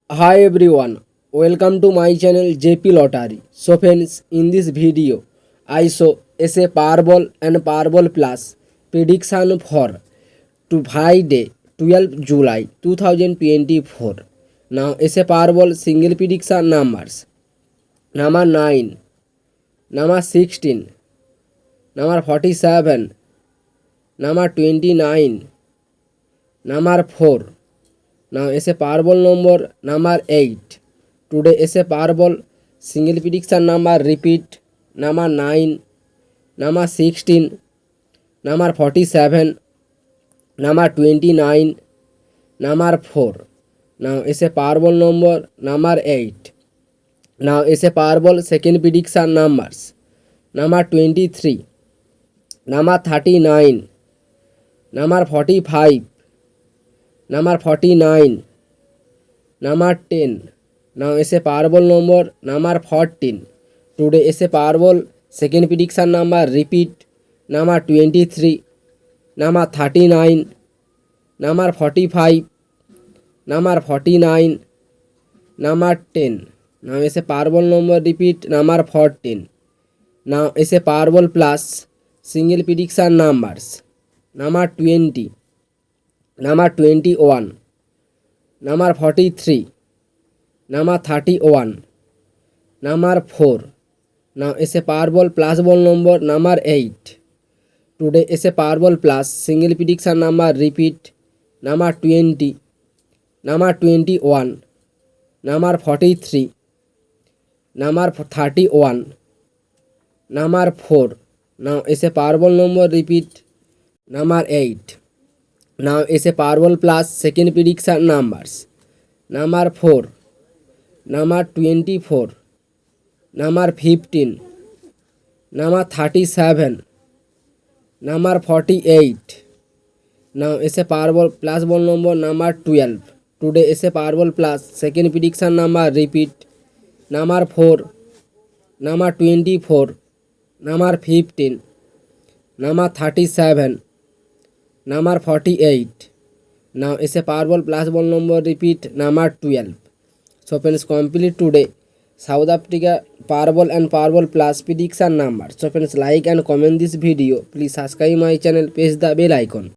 Hi everyone, welcome to my channel JP Lottery. So friends, in this video, I show as a Powerball and Powerball Plus prediction for to Friday 12 July 2024. Now as a Powerball single prediction numbers. Number 9, number 16, number 47, number 29, number 4. Now as a Powerball number 8. Today as a Powerball single prediction number repeat number 9, number 16, number 47, number 29, number 4. Now as a Powerball number 8. Now as a Powerball second prediction numbers number 23, number 39, number 45, number 49, number 10. Now as a Powerball number 14. Today as a Powerball second prediction number repeat number 23, number 39, number 45, number 49, number 10. Now as a Powerball repeat number 14. Now as a Powerball plus single prediction numbers number 20, number 21, number 43, number 31, number 4. Now as a Powerball plus ball number 8. Today as a Powerball plus single prediction number repeat number 20, number 21, number 43, number 31, number 4. Now as a Powerball repeat number 8. Now as a Powerball plus second prediction numbers number 4, number 24, number 15, number 37, number 48. Now as a Powerball plus ball number 12. Today as a Powerball plus second prediction number repeat number 4, number 24, number 15, number 37, number 48. Now as a Powerball plus ball repeat number 12. So friends, complete today South Africa Powerball and Powerball plus prediction numbers. So friends, like and comment this video. Please subscribe my channel, press the bell icon.